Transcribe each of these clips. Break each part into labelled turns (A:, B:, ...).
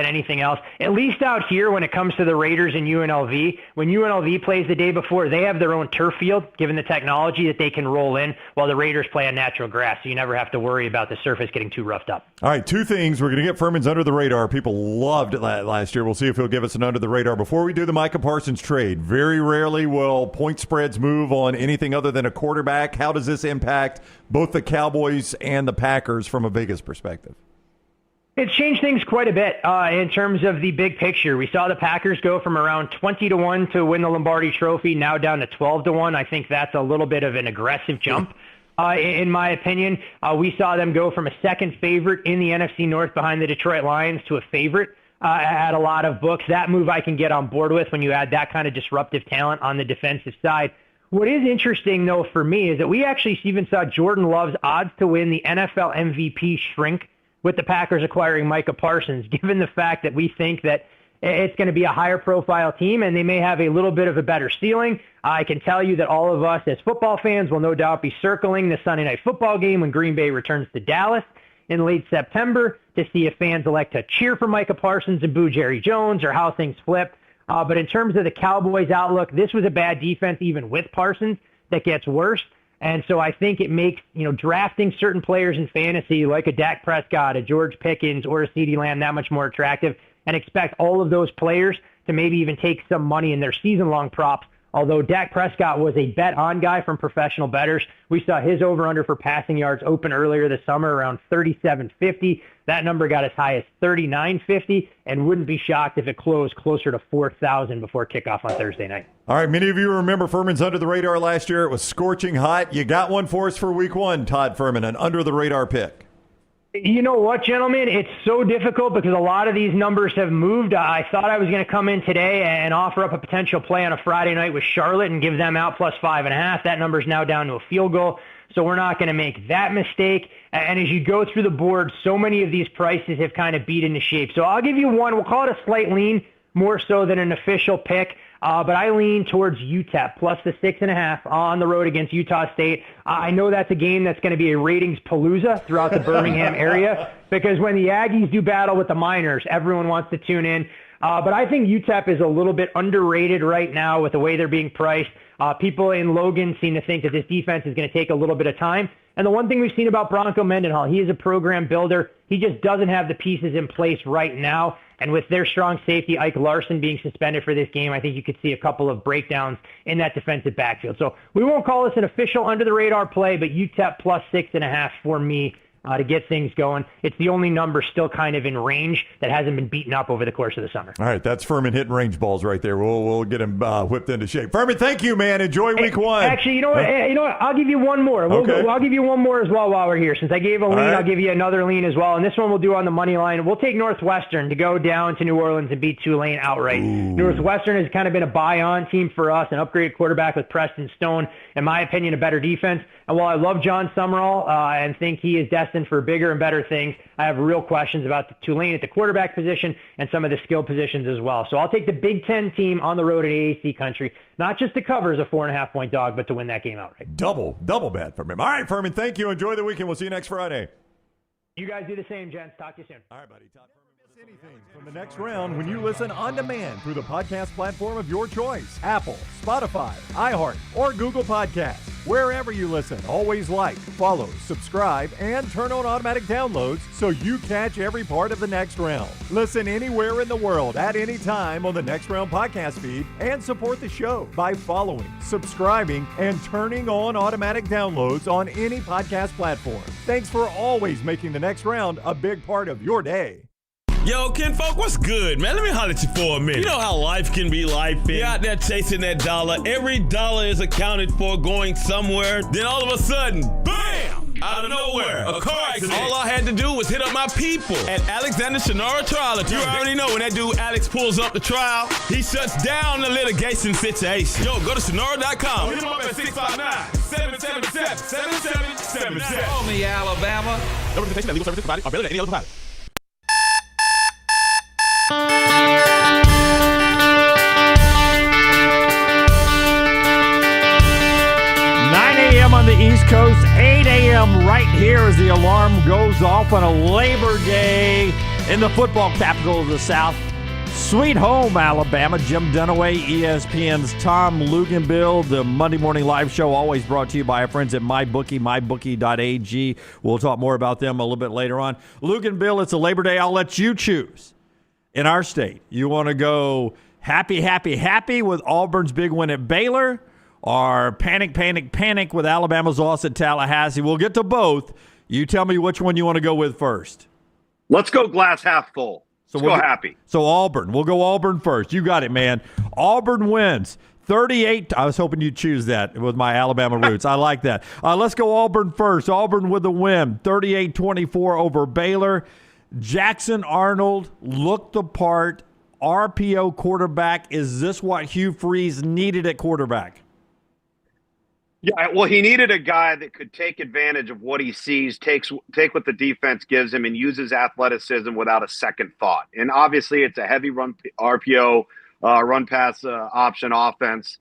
A: anything else. At least out here, when it comes to the Raiders and UNLV, when UNLV plays the day before, they have their own turf field, given the technology that they can roll in, while the Raiders play on natural grass, so you never have to worry about the surface getting too roughed up.
B: All right, two things. We're going to get Furman's under the radar. People loved it last year. We'll see if he'll give us an under the radar. Before we do the Micah Parsons trade, very rarely will point spreads move on anything other than a quarterback. How does this impact both the Cowboys and the Packers from a Vegas perspective?
A: It's changed things quite a bit in terms of the big picture. We saw the Packers go from around 20-1 to win the Lombardi Trophy, now down to 12-1. I think that's a little bit of an aggressive jump, in my opinion. We saw them go from a second favorite in the NFC North behind the Detroit Lions to a favorite at a lot of books. That move I can get on board with when you add that kind of disruptive talent on the defensive side. What is interesting, though, for me is that we actually even saw Jordan Love's odds to win the NFL MVP shrink with the Packers acquiring Micah Parsons, given the fact that we think that it's going to be a higher profile team and they may have a little bit of a better ceiling. I can tell you that all of us as football fans will no doubt be circling the Sunday Night Football game when Green Bay returns to Dallas in late September to see if fans elect to cheer for Micah Parsons and boo Jerry Jones or how things flip. But in terms of the Cowboys' outlook, this was a bad defense even with Parsons that gets worse. And so I think it makes, drafting certain players in fantasy like a Dak Prescott, a George Pickens, or a CeeDee Lamb that much more attractive, and expect all of those players to maybe even take some money in their season-long props. Although Dak Prescott was a bet-on guy from professional bettors, we saw his over-under for passing yards open earlier this summer around 37.50. That number got as high as 39.50, and wouldn't be shocked if it closed closer to 4,000 before kickoff on Thursday night.
B: All right, many of you remember Furman's under the radar last year. It was scorching hot. You got one for us for week one, Todd Furman, an under the radar pick.
A: You know what, gentlemen? It's so difficult because a lot of these numbers have moved. I thought I was going to come in today and offer up a potential play on a Friday night with Charlotte and give them out plus 5.5. That number's now down to a field goal, so we're not going to make that mistake. And as you go through the board, so many of these prices have kind of beat into shape. So I'll give you one. We'll call it a slight lean, more so than an official pick. But I lean towards UTEP plus the 6.5 on the road against Utah State. I know that's a game that's going to be a ratings palooza throughout the Birmingham area because when the Aggies do battle with the Miners, everyone wants to tune in. But I think UTEP is a little bit underrated right now with the way they're being priced. People in Logan seem to think that this defense is going to take a little bit of time. And the one thing we've seen about Bronco Mendenhall, he is a program builder. He just doesn't have the pieces in place right now. And with their strong safety, Ike Larson, being suspended for this game, I think you could see a couple of breakdowns in that defensive backfield. So we won't call this an official under-the-radar play, but UTEP plus 6.5 for me to get things going. It's the only number still kind of in range that hasn't been beaten up over the course of the summer.
B: All right, that's Furman hitting range balls right there. We'll get him whipped into shape. Furman, thank you, man. Enjoy week one.
A: Actually, you know what? I'll give you one more. I'll give you one more as well while we're here. Since I gave a lean, I'll give you another lean as well. And this one we'll do on the money line. We'll take Northwestern to go down to New Orleans and beat Tulane outright.
B: Ooh.
A: Northwestern has kind of been a buy-on team for us, an upgraded quarterback with Preston Stone. In my opinion, a better defense. And while I love John Summerall and think he is destined for bigger and better things, I have real questions about the Tulane at the quarterback position and some of the skill positions as well. So I'll take the Big Ten team on the road at AAC country, not just to cover as a 4.5-point dog, but to win that game outright.
B: Double bet for him. All right, Furman, thank you. Enjoy the weekend. We'll see you next Friday.
A: You guys do the same, gents. Talk to you soon.
B: All right, buddy. Todd Furman. Anything from the next round when you listen on demand through the podcast platform of your choice. Apple, Spotify, iHeart, or Google Podcasts. Wherever you listen, always like, follow, subscribe, and turn on automatic downloads so you catch every part of the next round. Listen anywhere in the world at any time on the Next Round podcast feed and support the show by following, subscribing, and turning on automatic downloads on any podcast platform. Thanks for always making the next round a big part of your day.
C: Yo, kinfolk, what's good, man? Let me holler at you for a minute. You know how life can be life. You're out there chasing that dollar. Every dollar is accounted for going somewhere. Then all of a sudden, bam! Out of nowhere, a car accident. All I had to do was hit up my people at Alexander Sonora Trial Attorney. You already know when that dude Alex pulls up the trial, he shuts down the litigation situation. Yo, go to Sonora.com. Hit him up at 659-777-7777.
D: Call me, Alabama.
C: No representation that legal services provided are better than any other provider.
E: 9 a.m. on the East Coast, 8 a.m. right here as the alarm goes off on a Labor Day in the football capital of the South. Sweet home, Alabama. Jim Dunaway, ESPN's Tom Luginbill. The Monday Morning Live Show always brought to you by our friends at MyBookie, mybookie.ag. We'll talk more about them a little bit later on. Luginbill, it's a Labor Day. I'll let you choose. In our state, you want to go happy with Auburn's big win at Baylor, or panic with Alabama's loss at Tallahassee? We'll get to both. You tell me which one you want to go with first.
D: Let's go glass half full. Let's go happy.
E: So Auburn. We'll go Auburn first. You got it, man. Auburn wins 38. I was hoping you'd choose that with my Alabama roots. I like that. Let's go Auburn first. Auburn with the win, 38-24 over Baylor. Jackson Arnold looked the part. RPO quarterback. Is this what Hugh Freeze needed at quarterback?
D: Yeah, well, he needed a guy that could take advantage of what he sees, take what the defense gives him, and use his athleticism without a second thought. And obviously, it's a heavy run RPO, run pass option offense.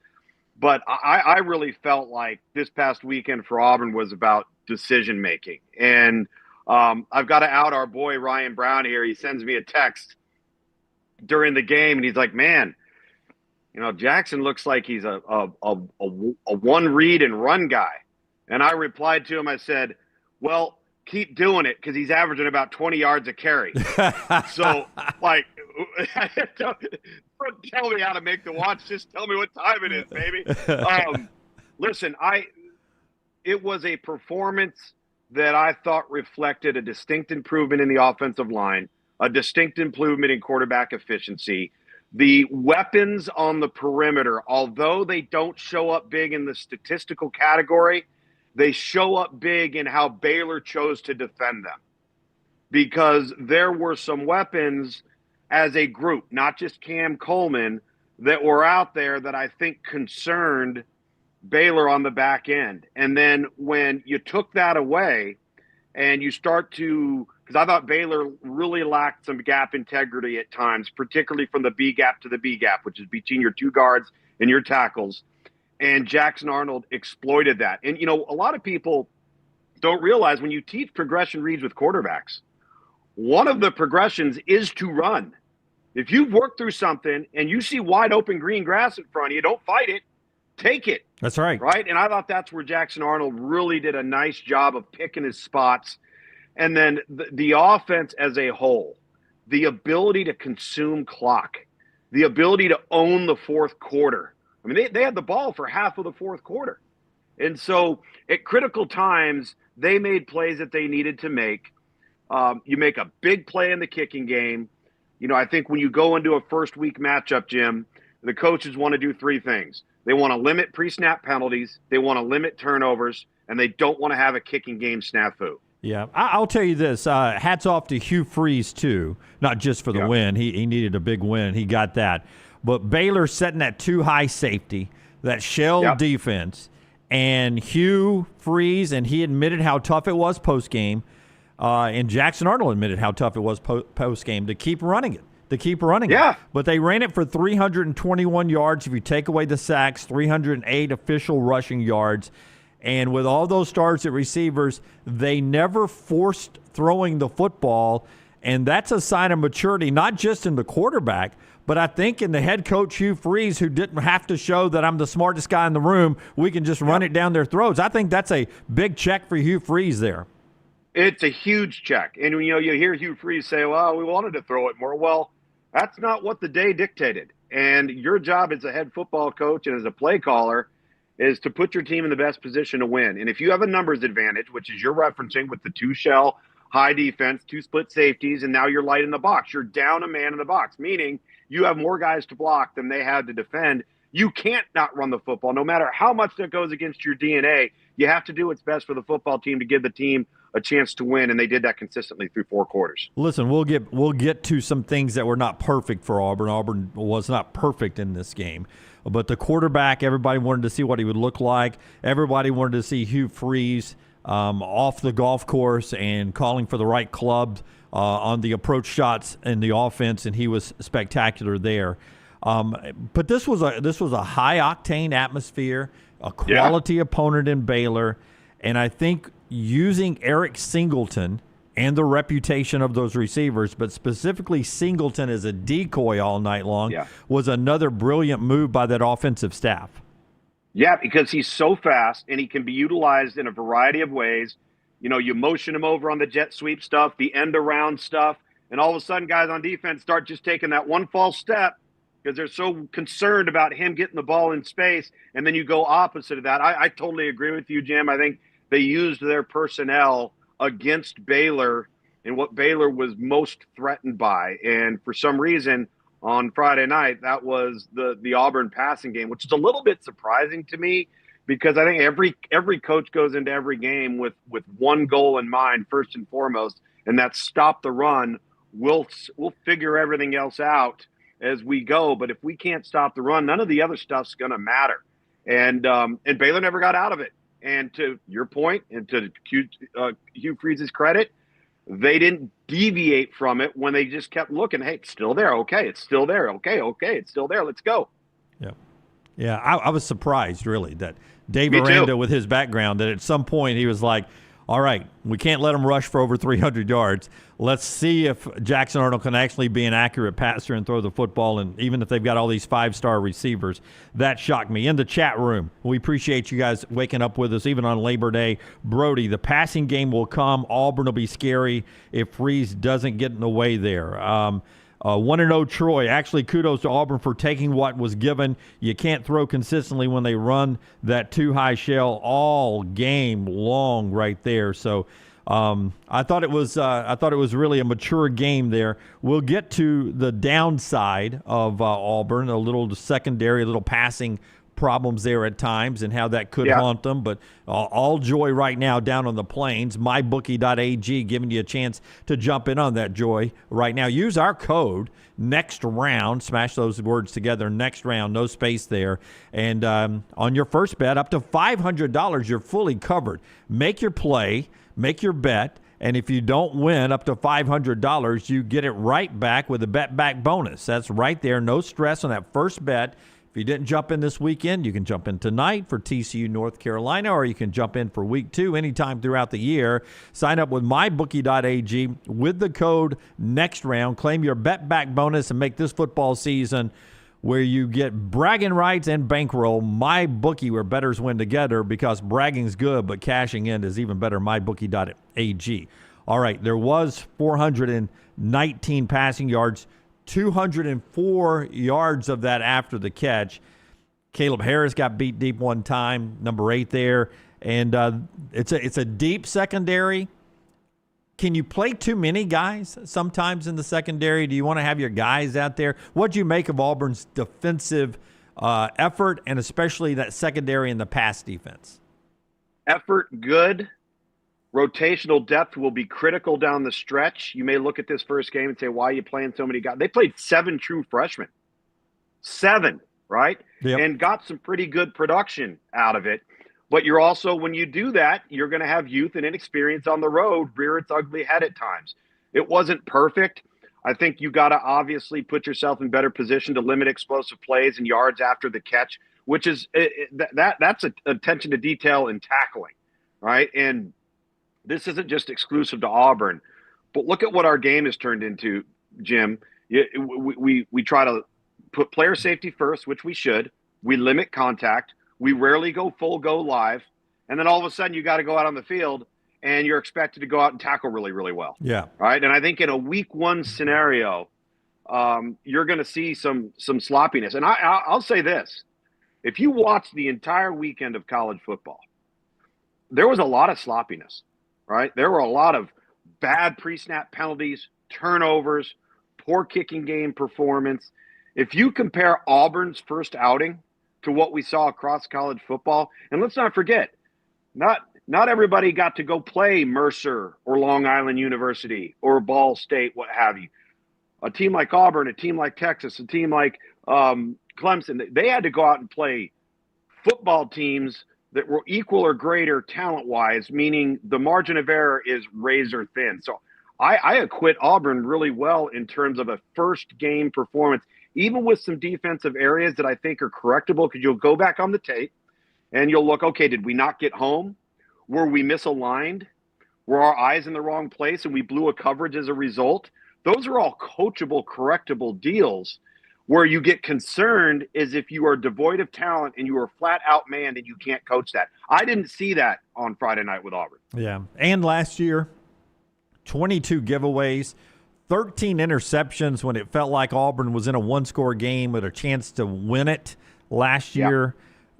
D: But I really felt like this past weekend for Auburn was about decision making. And I've got to out our boy Ryan Brown here. He sends me a text during the game, and he's like, "Man, you know, Jackson looks like he's a one read and run guy." And I replied to him, I said, "Well, keep doing it because he's averaging about 20 yards a carry." So, like, don't tell me how to make the watch. Just tell me what time it is, baby. Listen, it was a performance that I thought reflected a distinct improvement in the offensive line, a distinct improvement in quarterback efficiency. The weapons on the perimeter, although they don't show up big in the statistical category, they show up big in how Baylor chose to defend them. Because there were some weapons as a group, not just Cam Coleman, that were out there that I think concerned Baylor on the back end. And then when you took that away and you start to – because I thought Baylor really lacked some gap integrity at times, particularly from the B gap to the B gap, which is between your two guards and your tackles. And Jackson Arnold exploited that. And, you know, a lot of people don't realize when you teach progression reads with quarterbacks, one of the progressions is to run. If you've worked through something and you see wide open green grass in front of you, don't fight it, take it.
E: That's right.
D: Right? And I thought that's where Jackson Arnold really did a nice job of picking his spots. And then the offense as a whole, the ability to consume clock, the ability to own the fourth quarter. I mean, they had the ball for half of the fourth quarter. And so at critical times, they made plays that they needed to make. You make a big play in the kicking game. You know, I think when you go into a first week matchup, Jim, the coaches want to do three things. They want to limit pre-snap penalties. They want to limit turnovers, and they don't want to have a kicking game snafu.
E: Yeah, I'll tell you this. Hats off to Hugh Freeze, too, not just for the win. He needed a big win. He got that. But Baylor setting that too high safety, that shell defense, and Hugh Freeze, and he admitted how tough it was post-game, and Jackson Arnold admitted how tough it was post-game to keep running it. But they ran it for 321 yards. If you take away the sacks, 308 official rushing yards. And with all those starts at receivers, they never forced throwing the football. And that's a sign of maturity, not just in the quarterback, but I think in the head coach, Hugh Freeze, who didn't have to show that I'm the smartest guy in the room. We can just run it down their throats. I think that's a big check for Hugh Freeze there. It's
D: a huge check. And, you know, you hear Hugh Freeze say, well, we wanted to throw it more. Well, that's not what the day dictated. And your job as a head football coach and as a play caller is to put your team in the best position to win. And if you have a numbers advantage, which is you're referencing with the two shell, high defense, two split safeties, and now you're light in the box. You're down a man in the box, meaning you have more guys to block than they had to defend. You can't not run the football. No matter how much that goes against your DNA, you have to do what's best for the football team to give the team a chance to win, and they did that consistently through four quarters.
E: Listen, we'll get to some things that were not perfect for Auburn. Auburn was not perfect in this game. But the quarterback, everybody wanted to see what he would look like. Everybody wanted to see Hugh Freeze off the golf course and calling for the right club on the approach shots in the offense, and he was spectacular there. But this was a high octane atmosphere, a quality opponent in Baylor, and I think using Eric Singleton and the reputation of those receivers, but specifically Singleton as a decoy all night long, was another brilliant move by that offensive staff.
D: Yeah, because he's so fast and he can be utilized in a variety of ways. You know, you motion him over on the jet sweep stuff, the end around stuff, and all of a sudden guys on defense start just taking that one false step because they're so concerned about him getting the ball in space, and then you go opposite of that. I totally agree with you, Jim. I think they used their personnel against Baylor and what Baylor was most threatened by. And for some reason on Friday night, that was the Auburn passing game, which is a little bit surprising to me because I think every coach goes into every game with one goal in mind, first and foremost, and that's stop the run. We'll figure everything else out as we go. But if we can't stop the run, none of the other stuff's going to matter. And Baylor never got out of it. And to your point, and to Hugh Freeze's credit, they didn't deviate from it when they just kept looking. Hey, it's still there. Okay, it's still there. Okay, it's still there. Let's go.
E: Yeah. I was surprised, really, that Dave Aranda, with his background, that at some point he was like, all right, we can't let them rush for over 300 yards. Let's see if Jackson Arnold can actually be an accurate passer and throw the football, and even if they've got all these five-star receivers. That shocked me. In the chat room, we appreciate you guys waking up with us, even on Labor Day. Brody, the passing game will come. Auburn will be scary if Freeze doesn't get in the way there. 1-0 Troy. Actually, kudos to Auburn for taking what was given. You can't throw consistently when they run that too high shell all game long right there. So I thought it was really a mature game there. We'll get to the downside of Auburn, a little secondary, a little passing problems there at times and how that could haunt them. But all joy right now down on the plains. MyBookie.ag giving you a chance to jump in on that joy right now. Use our code next round. Smash those words together. Next round. No space there. And on your first bet, up to $500, you're fully covered. Make your play. Make your bet. And if you don't win up to $500, you get it right back with a bet back bonus. That's right there. No stress on that first bet. If you didn't jump in this weekend, you can jump in tonight for TCU North Carolina, or you can jump in for week 2 anytime throughout the year. Sign up with mybookie.ag with the code next round. Claim your bet back bonus and make this football season where you get bragging rights and bankroll. MyBookie, where bettors win together, because bragging's good, but cashing in is even better. MyBookie.ag. All right, there was 419 passing yards. 204 yards of that after the catch. Caleb Harris got beat deep one time, number 8 there. And it's a deep secondary. Can you play too many guys sometimes in the secondary? Do you want to have your guys out there? What do you make of Auburn's defensive effort, and especially that secondary in the pass defense?
D: Effort, good. Rotational depth will be critical down the stretch. You may look at this first game and say, why are you playing so many guys? They played 7 true freshmen. 7, right?
E: Yep.
D: And got some pretty good production out of it. But you're also, when you do that, you're going to have youth and inexperience on the road rear its ugly head at times. It wasn't perfect. I think you got to obviously put yourself in better position to limit explosive plays and yards after the catch, which is that's attention to detail in tackling, right? And this isn't just exclusive to Auburn, but look at what our game has turned into, Jim. We try to put player safety first, which we should. We limit contact. We rarely go full go live. And then all of a sudden you got to go out on the field and you're expected to go out and tackle really, really well.
E: Yeah.
D: Right. And I think in a week 1 scenario, you're going to see some sloppiness. And I'll say this. If you watch the entire weekend of college football, there was a lot of sloppiness. Right? There were a lot of bad pre-snap penalties, turnovers, poor kicking game performance. If you compare Auburn's first outing to what we saw across college football, and let's not forget, not everybody got to go play Mercer or Long Island University or Ball State, what have you. A team like Auburn, a team like Texas, a team like Clemson, they had to go out and play football teams that were equal or greater talent-wise, meaning the margin of error is razor thin. So I acquit Auburn really well in terms of a first-game performance, even with some defensive areas that I think are correctable, because you'll go back on the tape and you'll look, okay, did we not get home? Were we misaligned? Were our eyes in the wrong place and we blew a coverage as a result? Those are all coachable, correctable deals. Where you get concerned is if you are devoid of talent and you are flat out manned and you can't coach that. I didn't see that on Friday night with Auburn.
E: Yeah. And last year, 22 giveaways, 13 interceptions when it felt like Auburn was in a one-score game with a chance to win it last year.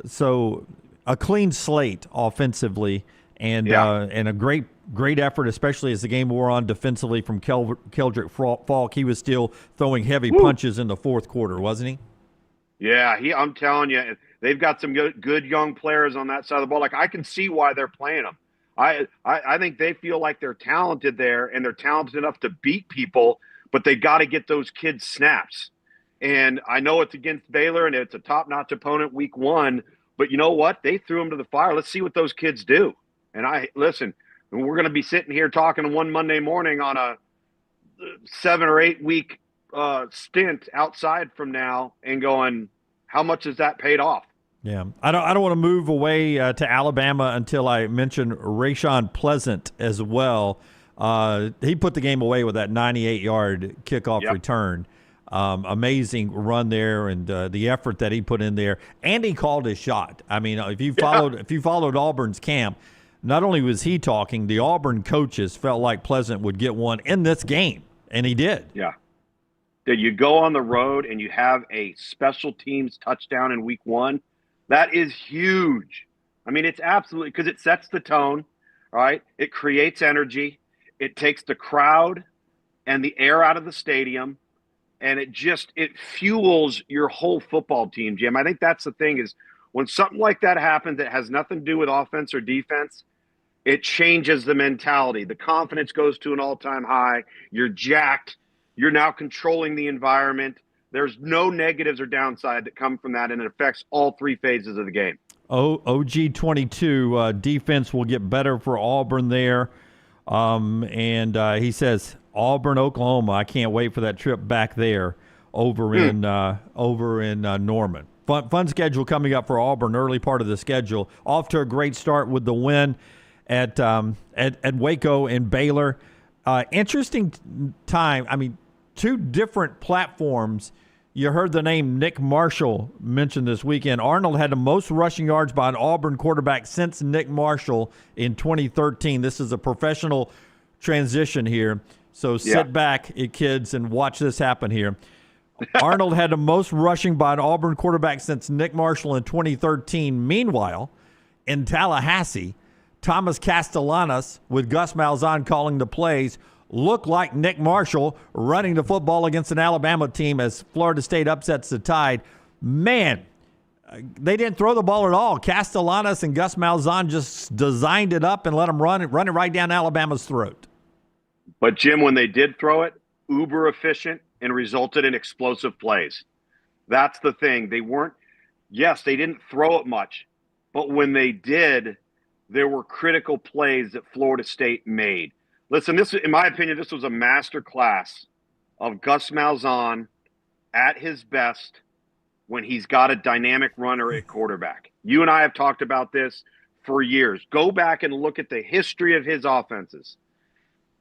E: So a clean slate offensively and a great effort, especially as the game wore on defensively from Keldrick Falk. He was still throwing heavy punches in the fourth quarter, wasn't he?
D: Yeah, I'm telling you, they've got some good young players on that side of the ball. Like, I can see why they're playing them. I think they feel like they're talented there, and they're talented enough to beat people, but they got to get those kids snaps. And I know it's against Baylor, and it's a top-notch opponent week 1, but you know what? They threw them to the fire. Let's see what those kids do. And listen, we're going to be sitting here talking one Monday morning on a 7 or 8 week stint outside from now and going, how much has that paid off?
E: Yeah, I don't want to move away to Alabama until I mention Rashawn Pleasant as well. He put the game away with that 98-yard kickoff return. Amazing run there, and the effort that he put in there, and he called his shot. I mean, if you followed Auburn's camp, not only was he talking, the Auburn coaches felt like Pleasant would get one in this game, and he did.
D: Yeah. Did you go on the road and you have a special teams touchdown in week 1? That is huge. I mean, it's absolutely, because it sets the tone, right? It creates energy. It takes the crowd and the air out of the stadium, and it fuels your whole football team, Jim. I think that's the thing is when something like that happens that has nothing to do with offense or defense, it changes the mentality. The confidence goes to an all-time high. You're jacked. You're now controlling the environment. There's no negatives or downside that come from that, and it affects all 3 phases of the game.
E: OG22, defense will get better for Auburn there. And he says, Auburn, Oklahoma, I can't wait for that trip back there over in Norman. Fun schedule coming up for Auburn, early part of the schedule. Off to a great start with the win at Waco and Baylor. Interesting time. I mean, 2 different platforms. You heard the name Nick Marshall mentioned this weekend. Arnold had the most rushing yards by an Auburn quarterback since Nick Marshall in 2013. This is a professional transition here. So sit back, kids, and watch this happen here. Arnold had the most rushing by an Auburn quarterback since Nick Marshall in 2013. Meanwhile, in Tallahassee, Thomas Castellanos, with Gus Malzahn calling the plays, looked like Nick Marshall running the football against an Alabama team as Florida State upsets the Tide. Man, they didn't throw the ball at all. Castellanos and Gus Malzahn just designed it up and let them run it right down Alabama's throat.
D: But, Jim, when they did throw it, uber efficient and resulted in explosive plays. That's the thing. They didn't throw it much, but when they did, there were critical plays that Florida State made. Listen, in my opinion, this was a master class of Gus Malzahn at his best when he's got a dynamic runner at quarterback. You and I have talked about this for years. Go back and look at the history of his offenses.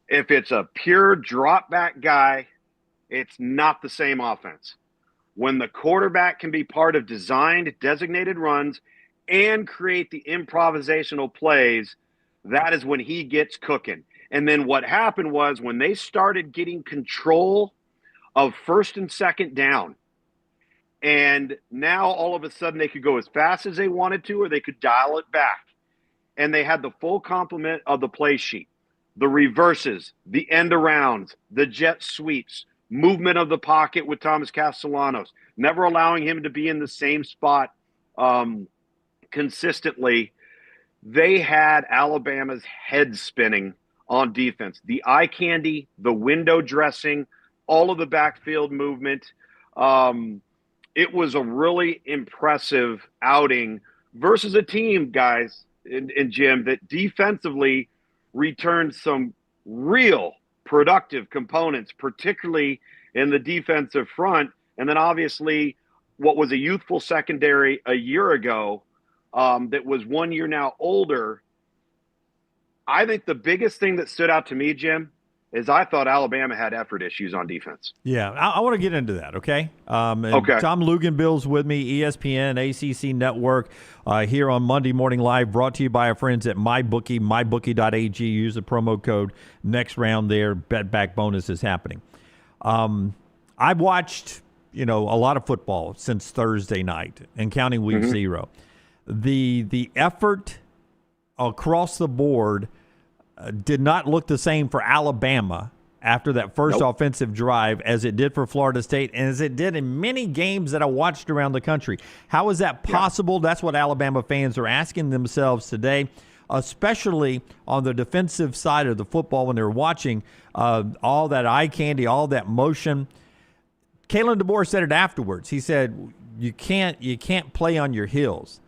D: If it's a pure drop back guy, it's not the same offense. When the quarterback can be part of designed, designated runs and create the improvisational plays, that is when he gets cooking. And then what happened was when they started getting control of first and second down, and now all of a sudden they could go as fast as they wanted to, or they could dial it back. And they had the full complement of the play sheet, the reverses, the end arounds, the jet sweeps, movement of the pocket with Thomas Castellanos, never allowing him to be in the same spot consistently. They had Alabama's head spinning on defense. The eye candy, the window dressing, all of the backfield movement. It was a really impressive outing versus a team, guys, and Jim, that defensively returned some real productive components, particularly in the defensive front. And then obviously what was a youthful secondary a year ago that was 1 year now older, I think the biggest thing that stood out to me, Jim, is I thought Alabama had effort issues on defense.
E: Yeah, I want to get into that, okay?
D: Okay.
E: Tom Luginbill's with me, ESPN, ACC Network, here on Monday Morning Live, brought to you by our friends at MyBookie, mybookie.ag. Use the promo code next round there. Bet back bonus is happening. I've watched, a lot of football since Thursday night and counting week 0. The effort across the board did not look the same for Alabama after that first offensive drive as it did for Florida State and as it did in many games that I watched around the country. How is that possible? That's what Alabama fans are asking themselves today, especially on the defensive side of the football when they're watching all that eye candy, all that motion. Kalen DeBoer said it afterwards. He said, you can't play on your heels.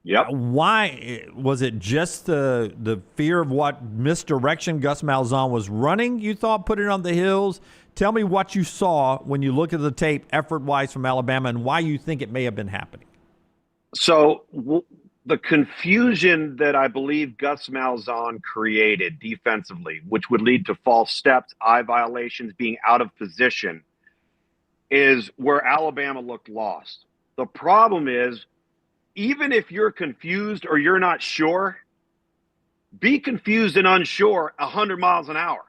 D: Yep.
E: Why was it just the fear of what misdirection Gus Malzahn was running, you thought, put it on the hills? Tell me what you saw when you look at the tape effort-wise from Alabama and why you think it may have been happening.
D: So the confusion that I believe Gus Malzahn created defensively, which would lead to false steps, eye violations, being out of position, is where Alabama looked lost. The problem is, even if you're confused or you're not sure, be confused and unsure 100 miles an hour.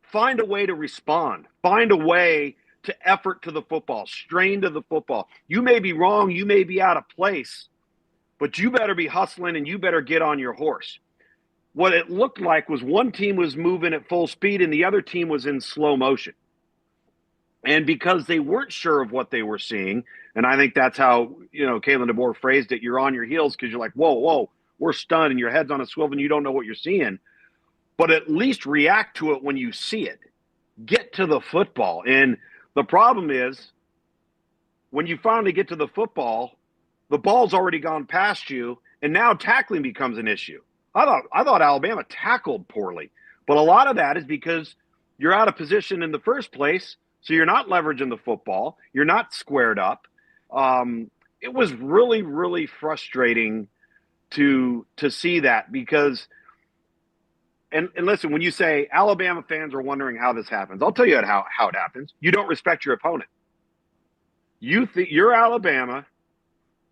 D: Find a way to respond. Find a way to effort to the football, strain to the football. You may be wrong, you may be out of place, but you better be hustling and you better get on your horse. What it looked like was one team was moving at full speed and the other team was in slow motion. And because they weren't sure of what they were seeing, and I think that's how, Kalen DeBoer phrased it, you're on your heels because you're like, whoa, we're stunned and your head's on a swivel and you don't know what you're seeing. But at least react to it when you see it. Get to the football. And the problem is, when you finally get to the football, the ball's already gone past you, and now tackling becomes an issue. I thought Alabama tackled poorly. But a lot of that is because you're out of position in the first place. So you're not leveraging the football. You're not squared up. It was really, really frustrating to see that because and listen, when you say Alabama fans are wondering how this happens, I'll tell you how it happens. You don't respect your opponent. You're Alabama.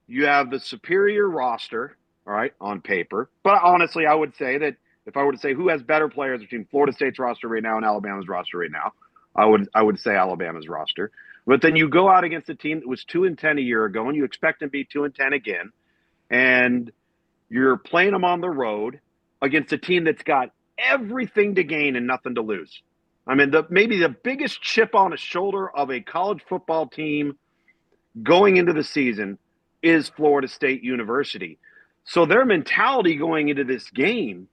D: You have the superior roster, all right, on paper. But honestly, I would say that if I were to say who has better players between Florida State's roster right now and Alabama's roster right now, I would say Alabama's roster. But then you go out against a team that was 2-10 a year ago, and you expect them to be 2-10 again, and you're playing them on the road against a team that's got everything to gain and nothing to lose. I mean, maybe the biggest chip on the shoulder of a college football team going into the season is Florida State University. So their mentality going into this game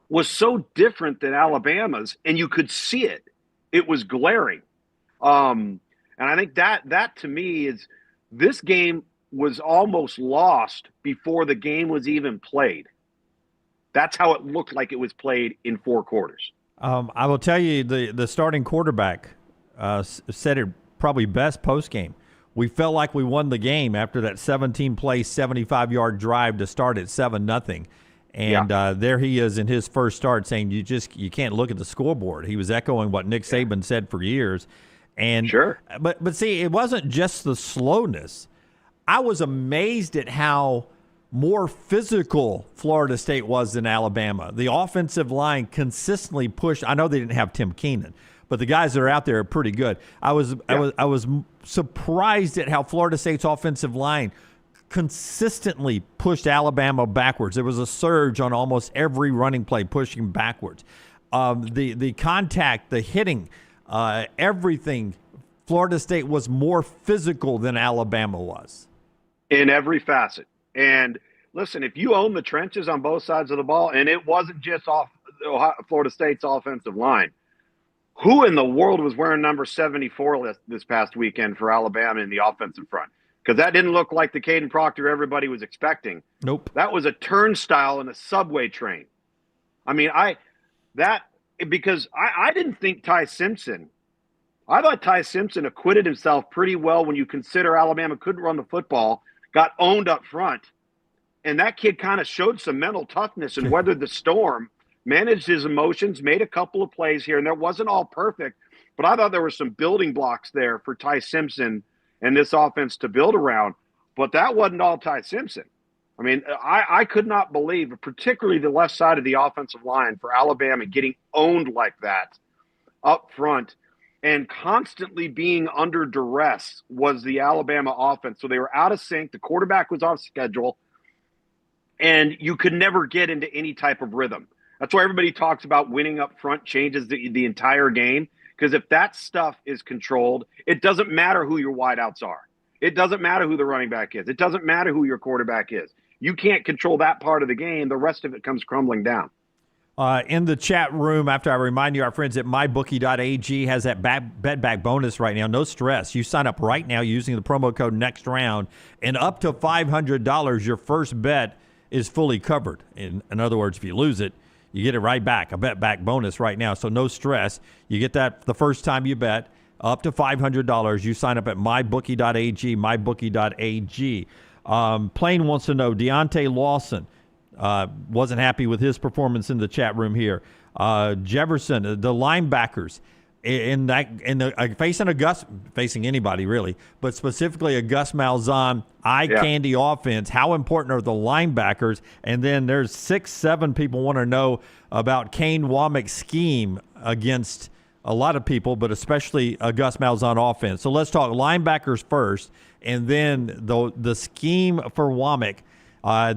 D: was so different than Alabama's, and you could see it. It was glaring. And I think that to me is this game was almost lost before the game was even played. That's how it looked like it was played in 4 quarters.
E: I will tell you, the starting quarterback said it probably best post-game. We felt like we won the game after that 17-play, 75-yard drive to start at 7-0. And there he is in his first start saying you can't look at the scoreboard. He was echoing what Nick Saban said for years. And
D: sure.
E: But see, it wasn't just the slowness. I was amazed at how more physical Florida State was than Alabama. The offensive line consistently pushed. I know they didn't have Tim Keenan, but the guys that are out there are pretty good. I was surprised at how Florida State's offensive line consistently pushed Alabama backwards. There was a surge on almost every running play, pushing backwards. The contact, the hitting, everything. Florida State was more physical than Alabama was.
D: In every facet. And listen, if you own the trenches on both sides of the ball, and it wasn't just off Florida State's offensive line, who in the world was wearing number 74 this past weekend for Alabama in the offensive front? Because that didn't look like the Caden Proctor everybody was expecting.
E: Nope.
D: That was a turnstile in a subway train. I mean, because I didn't think Ty Simpson. I thought Ty Simpson acquitted himself pretty well when you consider Alabama couldn't run the football, got owned up front. And that kid kind of showed some mental toughness and weathered the storm, managed his emotions, made a couple of plays here, and that wasn't all perfect. But I thought there were some building blocks there for Ty Simpson and this offense to build around. But that wasn't all Ty Simpson. I mean, I could not believe, particularly the left side of the offensive line for Alabama getting owned like that up front and constantly being under duress was the Alabama offense. So they were out of sync. The quarterback was off schedule, and you could never get into any type of rhythm. That's why everybody talks about winning up front changes the entire game, because if that stuff is controlled, it doesn't matter who your wideouts are. It doesn't matter who the running back is. It doesn't matter who your quarterback is. You can't control that part of the game. The rest of it comes crumbling down.
E: In the chat room, after I remind you, our friends at MyBookie.ag has that bet back bonus right now. No stress. You sign up right now using the promo code next round, and up to $500, your first bet is fully covered. In other words, if you lose it, you get it right back, a bet back bonus right now. So no stress. You get that the first time you bet, up to $500. You sign up at MyBookie.ag, MyBookie.ag. Plain wants to know, Deontay Lawson wasn't happy with his performance in the chat room here. Jefferson, the linebackers, facing anybody really, but specifically a Gus Malzahn eye candy offense. How important are the linebackers? And then there's 6-7 people want to know about Kane Womack's scheme against a lot of people, but especially a Gus Malzahn offense. So let's talk linebackers first, and then the scheme for Womack,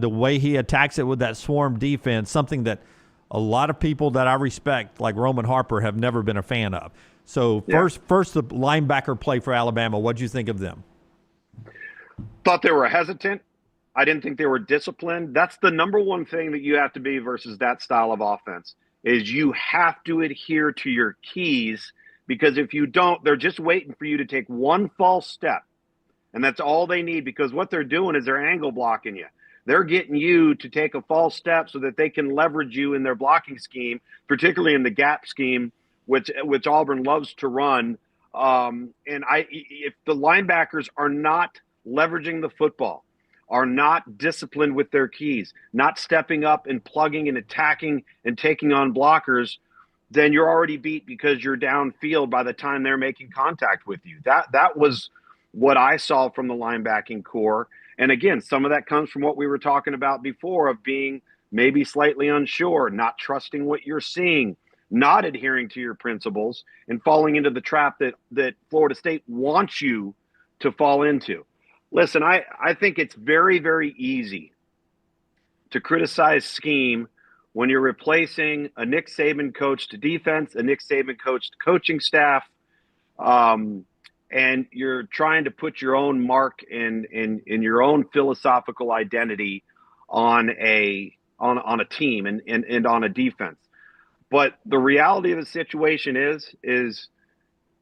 E: the way he attacks it with that swarm defense, something that a lot of people that I respect, like Roman Harper, have never been a fan of. So first the linebacker play for Alabama. What'd you think of them?
D: Thought they were hesitant. I didn't think they were disciplined. That's the number one thing that you have to be versus that style of offense, is you have to adhere to your keys, because if you don't, they're just waiting for you to take one false step. And that's all they need, because what they're doing is they're angle blocking you. They're getting you to take a false step so that they can leverage you in their blocking scheme, particularly in the gap scheme, which Auburn loves to run. If the linebackers are not leveraging the football, are not disciplined with their keys, not stepping up and plugging and attacking and taking on blockers, then you're already beat because you're downfield by the time they're making contact with you. That was what I saw from the linebacking core. And again, some of that comes from what we were talking about before, of being maybe slightly unsure, not trusting what you're seeing, not adhering to your principles, and falling into the trap that Florida State wants you to fall into. Listen, I think it's very, very easy to criticize scheme when you're replacing a Nick Saban coached defense, a Nick Saban coached coaching staff, and you're trying to put your own mark in your own philosophical identity on a team and on a defense. But the reality of the situation is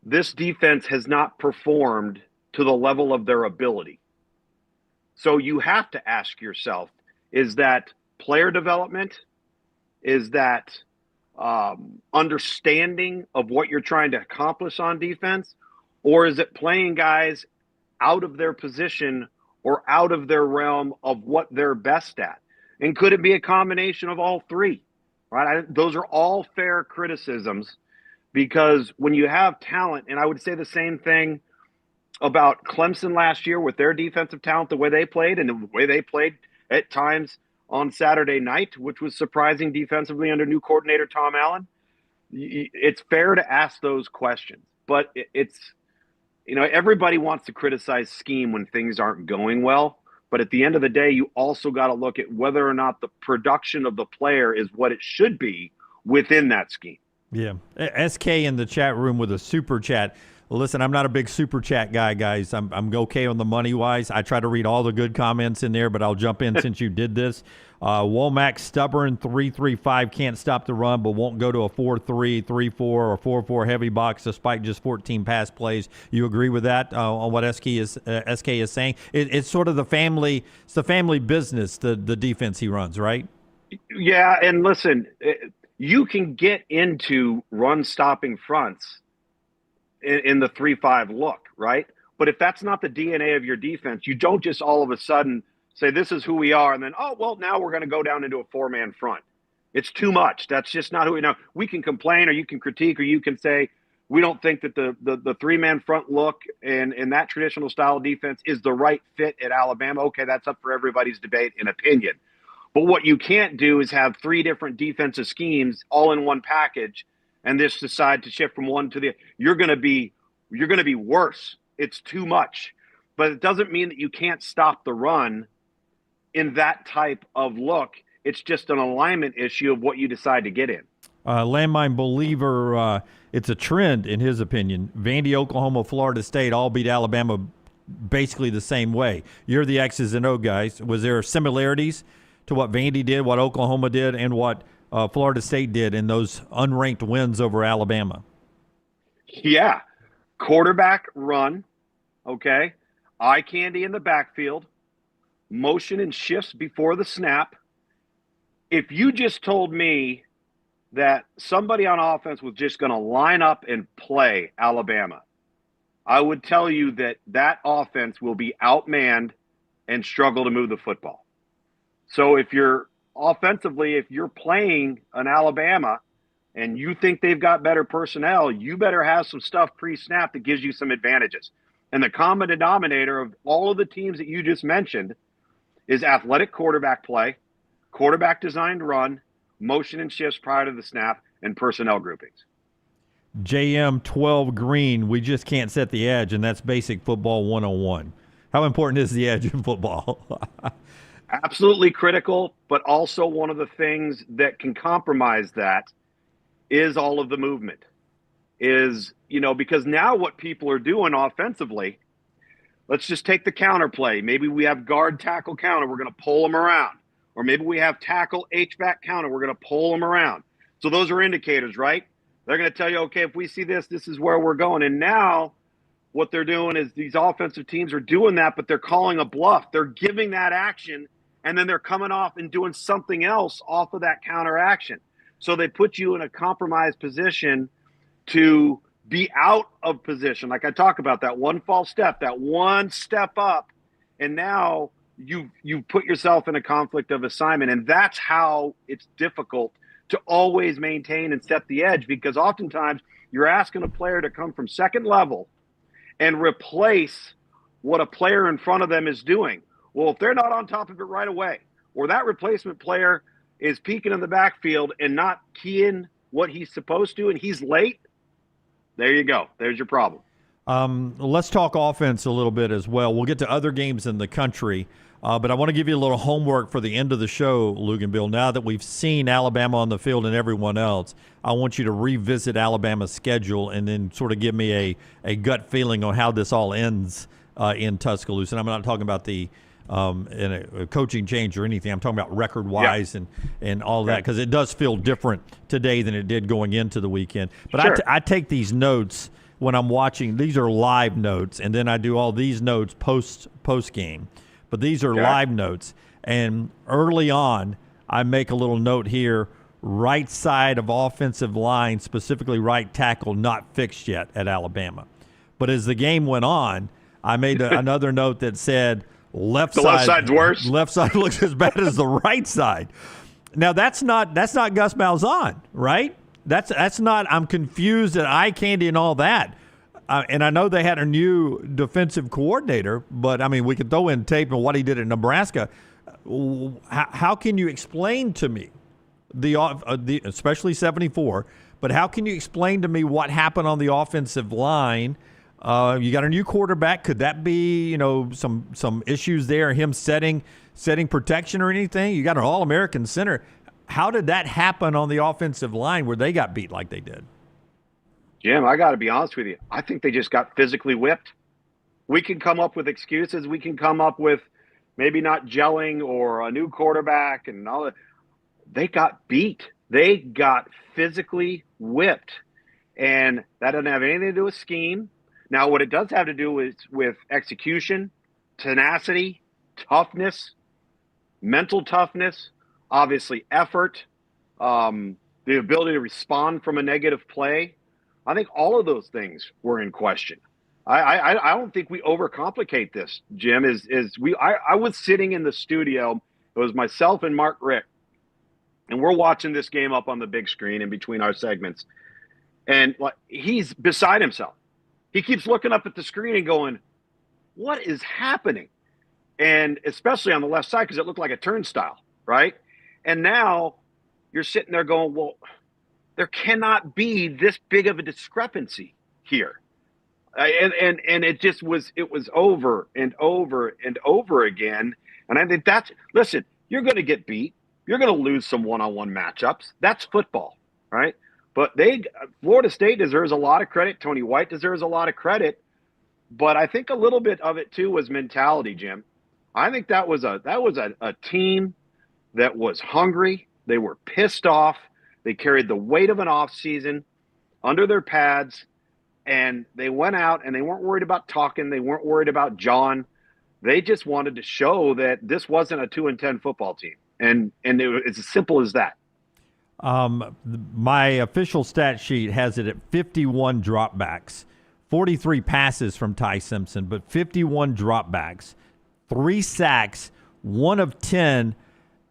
D: this defense has not performed to the level of their ability. So you have to ask yourself, is that player development? Is that understanding of what you're trying to accomplish on defense? Or is it playing guys out of their position or out of their realm of what they're best at? And could it be a combination of all three? Right? Those are all fair criticisms, because when you have talent, and I would say the same thing about Clemson last year with their defensive talent, the way they played and the way they played at times on Saturday night, which was surprising defensively under new coordinator Tom Allen. It's fair to ask those questions, but it's, everybody wants to criticize scheme when things aren't going well. But at the end of the day, you also got to look at whether or not the production of the player is what it should be within that scheme.
E: Yeah. SK in the chat room with a super chat. Listen, I'm not a big super chat guy, guys. I'm okay on the money wise. I try to read all the good comments in there, but I'll jump in since you did this. Womack, stubborn, 3-3-5, can't stop the run, but won't go to a 4-3, 3-4, or 4-4 heavy box despite just 14 pass plays. You agree with that on what SK is saying? It's sort of the family business, the defense he runs, right?
D: Yeah, and listen, you can get into run-stopping fronts in the 3-5 look, right? But if that's not the DNA of your defense, you don't just all of a sudden say this is who we are, and then, oh, well, now we're going to go down into a 4-man front. It's too much. That's just not who we know. We can complain, or you can critique, or you can say we don't think that the 3-man front look and that traditional style of defense is the right fit at Alabama. Okay, that's up for everybody's debate and opinion. But what you can't do is have 3 different defensive schemes all in one package and just decide to shift from one to the other. You're going to be worse. It's too much. But it doesn't mean that you can't stop the run in that type of look. It's just an alignment issue of what you decide to get in.
E: Landmine believer, it's a trend in his opinion. Vandy, Oklahoma, Florida State all beat Alabama basically the same way. You're the X's and O guys. Was there similarities to what Vandy did, what Oklahoma did, and what Florida State did in those unranked wins over Alabama?
D: Yeah. Quarterback run, okay? Eye candy in the backfield, motion and shifts before the snap. If you just told me that somebody on offense was just going to line up and play Alabama, I would tell you that offense will be outmanned and struggle to move the football. So if you're offensively, if you're playing an Alabama and you think they've got better personnel, you better have some stuff pre-snap that gives you some advantages. And the common denominator of all of the teams that you just mentioned is athletic quarterback play, quarterback designed run, motion and shifts prior to the snap, and personnel groupings.
E: JM 12 Green, we just can't set the edge, and that's basic football 101. How important is the edge in football?
D: Absolutely critical, but also one of the things that can compromise that is all of the movement. Because now what people are doing offensively, let's just take the counter play. Maybe we have guard tackle counter, we're going to pull them around. Or maybe we have tackle H-back counter, we're going to pull them around. So those are indicators, right? They're going to tell you, okay, if we see this, this is where we're going. And now what they're doing is these offensive teams are doing that, but they're calling a bluff. They're giving that action, and then they're coming off and doing something else off of that counter action. So they put you in a compromised position to be out of position. Like I talk about that one false step, that one step up, and now you put yourself in a conflict of assignment. And that's how it's difficult to always maintain and set the edge, because oftentimes you're asking a player to come from second level and replace what a player in front of them is doing. Well, if they're not on top of it right away, or that replacement player is peeking in the backfield and not keying what he's supposed to, and he's late, there you go. There's your problem.
E: Let's talk offense a little bit as well. We'll get to other games in the country, but I want to give you a little homework for the end of the show, Luginbill. Now that we've seen Alabama on the field and everyone else, I want you to revisit Alabama's schedule and then sort of give me a gut feeling on how this all ends in Tuscaloosa. And I'm not talking about in a coaching change or anything. I'm talking about record-wise and all that, because it does feel different today than it did going into the weekend. But sure. I take these notes when I'm watching. These are live notes, and then I do all these notes post-game. But these are live notes. And early on, I make a little note here, right side of offensive line, specifically right tackle, not fixed yet at Alabama. But as the game went on, I made another note that said, left side's worse. Left side looks as bad as the right side. Now that's not Gus Malzahn, right? That's not. I'm confused at eye candy and all that. And I know they had a new defensive coordinator, but I mean we could throw in tape on what he did at Nebraska. How can you explain to me the especially 74? But how can you explain to me what happened on the offensive line? You got a new quarterback. Could that be, some issues there, him setting protection or anything? You got an All-American center. How did that happen on the offensive line where they got beat like they did?
D: Jim, I got to be honest with you. I think they just got physically whipped. We can come up with excuses. We can come up with maybe not gelling or a new quarterback and all that. They got beat. They got physically whipped. And that doesn't have anything to do with scheme. Now, what it does have to do is with execution, tenacity, toughness, mental toughness, obviously effort, the ability to respond from a negative play. I think all of those things were in question. I don't think we overcomplicate this, Jim. I was sitting in the studio. It was myself and Mark Rick, and we're watching this game up on the big screen in between our segments. And he's beside himself. He keeps looking up at the screen and going, "What is happening?" And especially on the left side, because it looked like a turnstile, right? And now you're sitting there going, "Well, there cannot be this big of a discrepancy here." And it just was over and over and over again. And I think listen, you're going to get beat. You're going to lose some one-on-one matchups. That's football, right? But Florida State deserves a lot of credit. Tony White deserves a lot of credit. But I think a little bit of it too was mentality, Jim. I think that was a team that was hungry. They were pissed off. They carried the weight of an offseason under their pads, and they went out and they weren't worried about talking. They weren't worried about John. They just wanted to show that this wasn't a 2-10 football team, and it's as simple as that.
E: My official stat sheet has it at 51 dropbacks, 43 passes from Ty Simpson, but 51 dropbacks, 3 sacks, 1 of 10,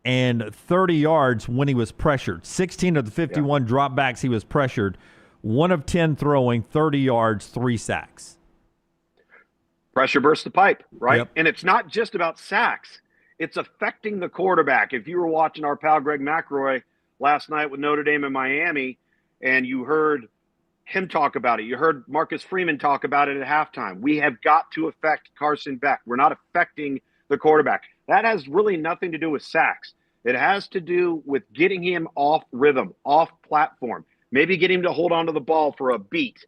E: and 30 yards when he was pressured. 16 of the 51 dropbacks he was pressured, 1 of 10 throwing, 30 yards, 3 sacks.
D: Pressure bursts the pipe, right?
E: Yep.
D: And it's not just about sacks. It's affecting the quarterback. If you were watching our pal Greg McElroy last night with Notre Dame and Miami, and you heard him talk about it, you heard Marcus Freeman talk about it at halftime. We have got to affect Carson Beck. We're not affecting the quarterback. That has really nothing to do with sacks. It has to do with getting him off rhythm, off platform, maybe getting him to hold on to the ball for a beat,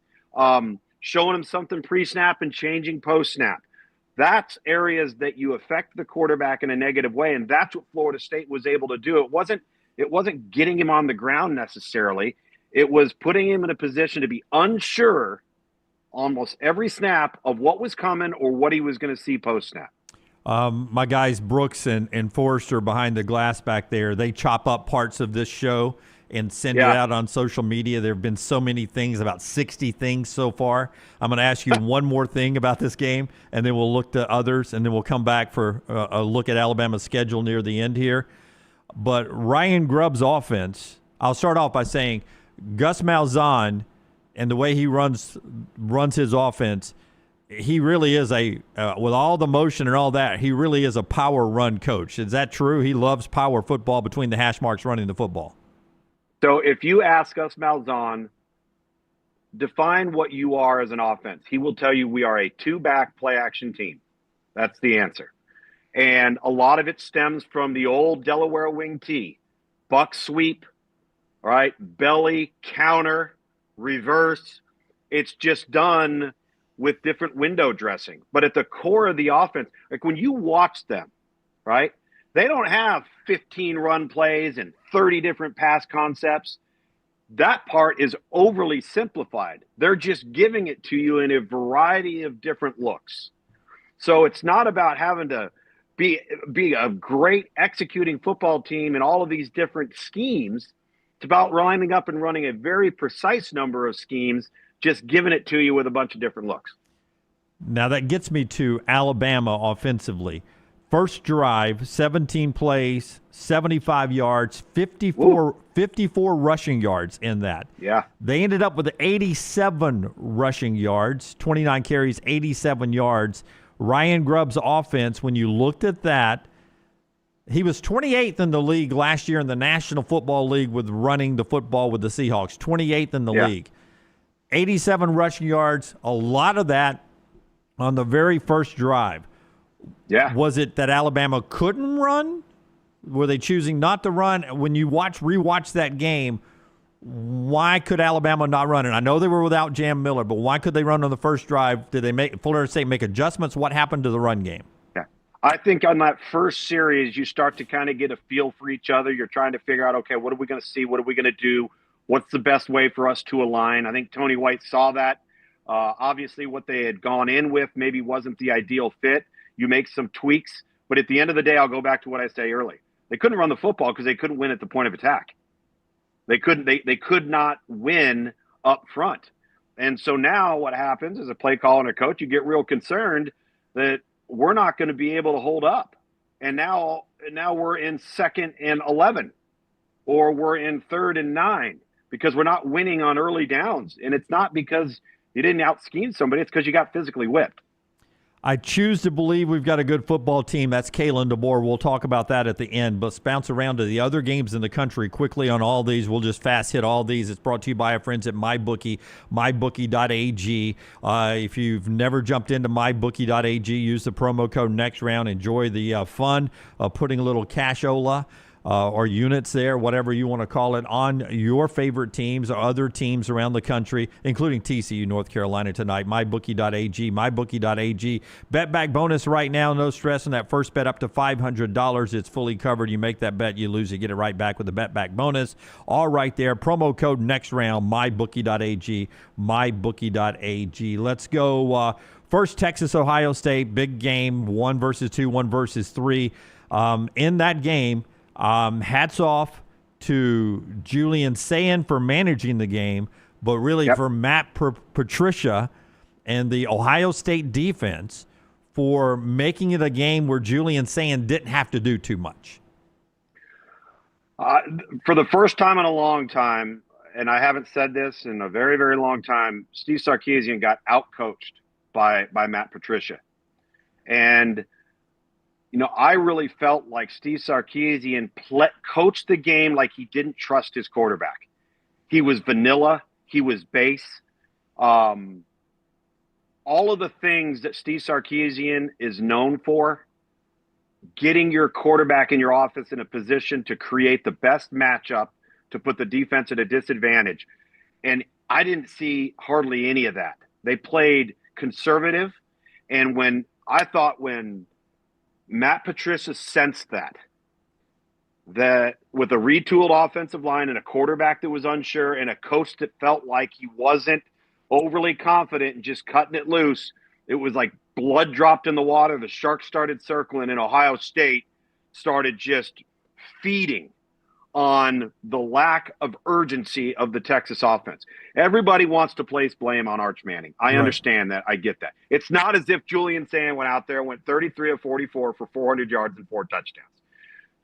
D: showing him something pre-snap and changing post-snap. That's areas that you affect the quarterback in a negative way, and that's what Florida State was able to do. It wasn't getting him on the ground necessarily. It was putting him in a position to be unsure almost every snap of what was coming or what he was going to see post-snap.
E: My guys Brooks and Forrester behind the glass back there, they chop up parts of this show and send it out on social media. There have been so many things, about 60 things so far. I'm going to ask you one more thing about this game, and then we'll look to others, and then we'll come back for a look at Alabama's schedule near the end here. But Ryan Grubb's offense, I'll start off by saying Gus Malzahn and the way he runs his offense, he really is with all the motion and all that, he really is a power run coach. Is that true? He loves power football between the hash marks running the football.
D: So if you ask Gus Malzahn, define what you are as an offense, he will tell you we are a 2-back play-action team. That's the answer. And a lot of it stems from the old Delaware wing tee. Buck sweep, right? Belly, counter, reverse. It's just done with different window dressing. But at the core of the offense, like when you watch them, right? They don't have 15 run plays and 30 different pass concepts. That part is overly simplified. They're just giving it to you in a variety of different looks. So it's not about having to be a great executing football team in all of these different schemes. It's about lining up and running a very precise number of schemes, just giving it to you with a bunch of different looks.
E: Now that gets me to Alabama offensively. First drive, 17 plays, 75 yards, 54 rushing yards in that.
D: Yeah.
E: They ended up with 87 rushing yards, 29 carries, 87 yards. Ryan Grubb's offense, when you looked at that, he was 28th in the league last year in the National Football League with running the football with the Seahawks, 28th in the league. 87 rushing yards, a lot of that on the very first drive.
D: Yeah.
E: Was it that Alabama couldn't run? Were they choosing not to run? When you rewatch that game, why could Alabama not run? And I know they were without Jam Miller, but why could they run on the first drive? Did Florida State make adjustments? What happened to the run game?
D: Yeah. I think on that first series, you start to kind of get a feel for each other. You're trying to figure out, okay, what are we going to see? What are we going to do? What's the best way for us to align? I think Tony White saw that. Obviously, what they had gone in with maybe wasn't the ideal fit. You make some tweaks. But at the end of the day, I'll go back to what I say early. They couldn't run the football because they couldn't win at the point of attack. They could not win up front. And so now what happens as a play caller and a coach, you get real concerned that we're not going to be able to hold up. And now we're in 2nd and 11, or we're in 3rd and 9 because we're not winning on early downs. And it's not because you didn't out-scheme somebody. It's because you got physically whipped.
E: I choose to believe we've got a good football team. That's Kalen DeBoer. We'll talk about that at the end. Let's bounce around to the other games in the country quickly on all these. We'll just fast hit all these. It's brought to you by our friends at MyBookie, mybookie.ag. If you've never jumped into mybookie.ag, use the promo code NEXTROUND. Enjoy the fun of putting a little cashola or units there, whatever you want to call it, on your favorite teams or other teams around the country, including TCU, North Carolina tonight. MyBookie.ag, mybookie.ag. Bet back bonus right now, no stress on that first bet up to $500. It's fully covered. You make that bet, you lose, you get it right back with the bet back bonus. All right there. Promo code next round, mybookie.ag, mybookie.ag. Let's go. First, Texas, Ohio State, big game, 1 versus 2, 1 versus 3. In that game, hats off to Julian Sayin for managing the game, but really for Matt Patricia and the Ohio State defense for making it a game where Julian Sayin didn't have to do too much.
D: For the first time in a long time, and I haven't said this in a very, very long time, Steve Sarkisian got outcoached by Matt Patricia. And I really felt like Steve Sarkisian coached the game like he didn't trust his quarterback. He was vanilla. He was base. All of the things that Steve Sarkisian is known for, getting your quarterback and your offense in a position to create the best matchup to put the defense at a disadvantage. And I didn't see hardly any of that. They played conservative. And when Matt Patricia sensed that with a retooled offensive line and a quarterback that was unsure and a coach that felt like he wasn't overly confident and just cutting it loose, it was like blood dropped in the water. The sharks started circling, and Ohio State started just feeding on the lack of urgency of the Texas offense. Everybody wants to place blame on Arch Manning. I understand that. I get that. It's not as if Julian Sayin went out there and went 33 of 44 for 400 yards and 4 touchdowns.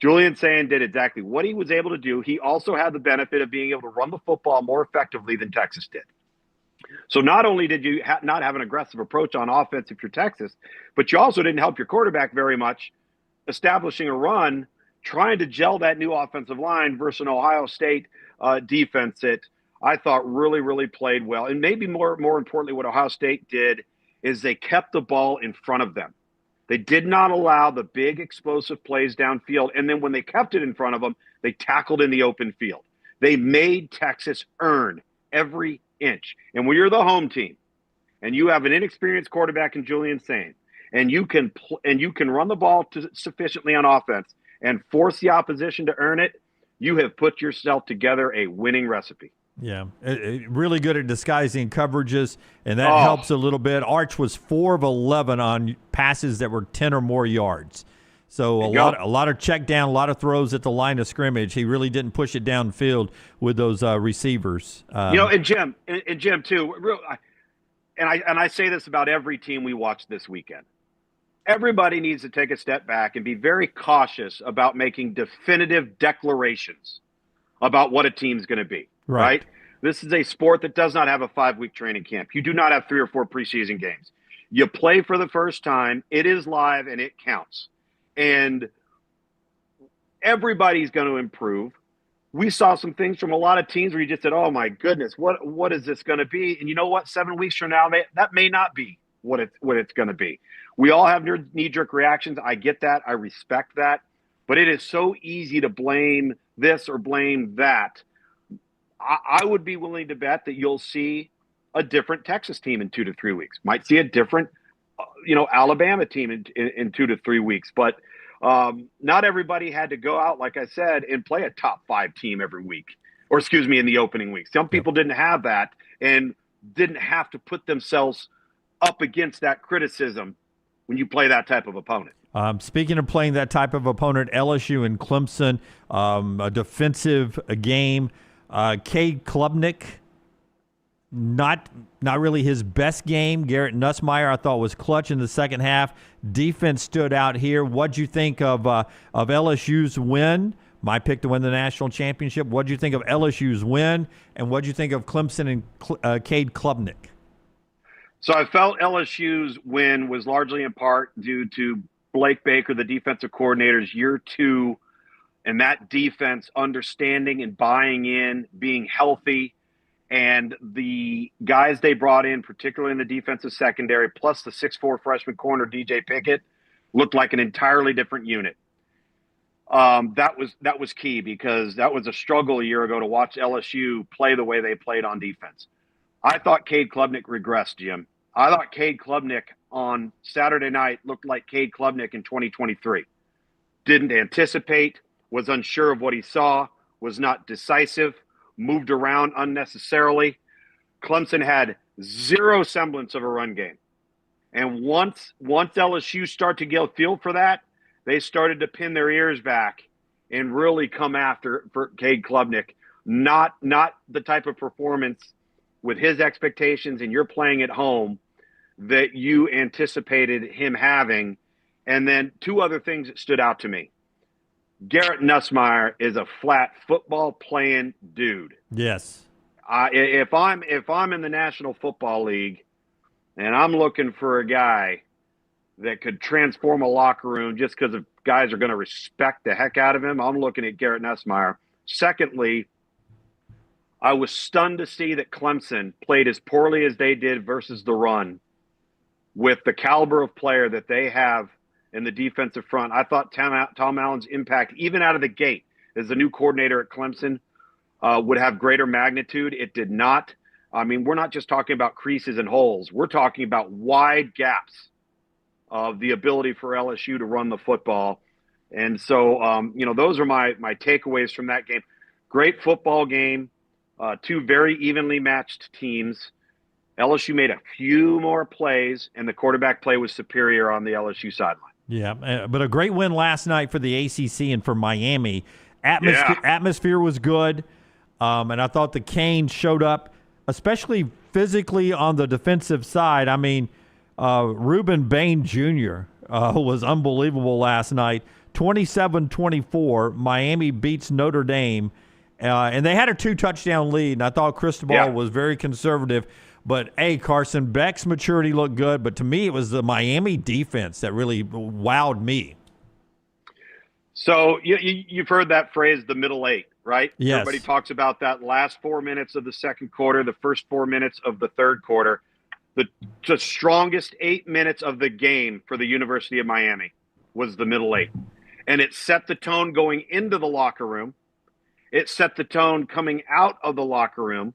D: Julian Sayin did exactly what he was able to do. He also had the benefit of being able to run the football more effectively than Texas did. So not only did you not have an aggressive approach on offense if you're Texas, but you also didn't help your quarterback very much establishing a run, trying to gel that new offensive line versus an Ohio State defense that I thought really, really played well. And maybe more importantly, what Ohio State did is they kept the ball in front of them. They did not allow the big explosive plays downfield. And then when they kept it in front of them, they tackled in the open field. They made Texas earn every inch. And when you're the home team and you have an inexperienced quarterback in Julian Sayin, and you can run the ball sufficiently on offense and force the opposition to earn it, you have put yourself together a winning recipe.
E: Yeah, really good at disguising coverages, and that helps a little bit. Arch was 4 of 11 on passes that were 10 or more yards. So a lot of check down, a lot of throws at the line of scrimmage. He really didn't push it downfield with those receivers.
D: And Jim too. And I say this about every team we watch this weekend. Everybody needs to take a step back and be very cautious about making definitive declarations about what a team's going to be. Right? This is a sport that does not have a 5-week training camp. You do not have 3 or 4 preseason games. You play for the first time. It is live and it counts. And everybody's going to improve. We saw some things from a lot of teams where you just said, oh, my goodness, what is this going to be? And you know what? 7 weeks from now, that may not be what it's going to be. We all have knee-jerk reactions. I get that. I respect that. But it is so easy to blame this or blame that. I would be willing to bet that you'll see a different Texas team in 2 to 3 weeks. Might see a different, Alabama team in 2 to 3 weeks. But not everybody had to go out, like I said, and play a top 5 team every week. In the opening week. Some people didn't have that and didn't have to put themselves up against that criticism when you play that type of opponent.
E: Speaking of playing that type of opponent, LSU and Clemson, a defensive game. Cade Klubnik not really his best game. Garrett Nussmeier, I thought, was clutch in the second half. Defense stood out here. What'd you think of LSU's win? My pick to win the national championship. What'd you think of LSU's win? And what'd you think of Clemson and Cade Klubnik?
D: So I felt LSU's win was largely in part due to Blake Baker, the defensive coordinator's year 2, and that defense understanding and buying in, being healthy, and the guys they brought in, particularly in the defensive secondary, plus the 6'4" freshman corner DJ Pickett, looked like an entirely different unit. That was key because that was a struggle a year ago to watch LSU play the way they played on defense. I thought Cade Klubnik regressed, Jim. I thought Cade Klubnik on Saturday night looked like Cade Klubnik in 2023. Didn't anticipate, was unsure of what he saw, was not decisive, moved around unnecessarily. Clemson had zero semblance of a run game. And once LSU started to get a feel for that, they started to pin their ears back and really come after for Cade Klubnik. Not the type of performance with his expectations and you're playing at home that you anticipated him having. And then 2 other things that stood out to me. Garrett Nussmeier is a flat football playing dude.
E: Yes.
D: If I'm in the National Football League and I'm looking for a guy that could transform a locker room just because of guys are going to respect the heck out of him, I'm looking at Garrett Nussmeier. Secondly, I was stunned to see that Clemson played as poorly as they did versus the run with the caliber of player that they have in the defensive front. I thought Tom Allen's impact, even out of the gate, as the new coordinator at Clemson, would have greater magnitude. It did not. I mean, we're not just talking about creases and holes. We're talking about wide gaps of the ability for LSU to run the football. And so, those are my takeaways from that game. Great football game. 2 very evenly matched teams. LSU made a few more plays, and the quarterback play was superior on the LSU sideline.
E: Yeah, but a great win last night for the ACC and for Miami. Atmosphere was good, and I thought the Canes showed up, especially physically on the defensive side. I mean, Ruben Bain Jr. Was unbelievable last night. 27-24, Miami beats Notre Dame, and they had a 2-touchdown lead, and I thought Cristobal was very conservative. But, hey, Carson Beck's maturity looked good, but to me it was the Miami defense that really wowed me.
D: So you've heard that phrase, the middle 8, right?
E: Yes.
D: Everybody talks about that last 4 minutes of the second quarter, the first 4 minutes of the third quarter. The strongest 8 minutes of the game for the University of Miami was the middle 8. And it set the tone going into the locker room. It set the tone coming out of the locker room.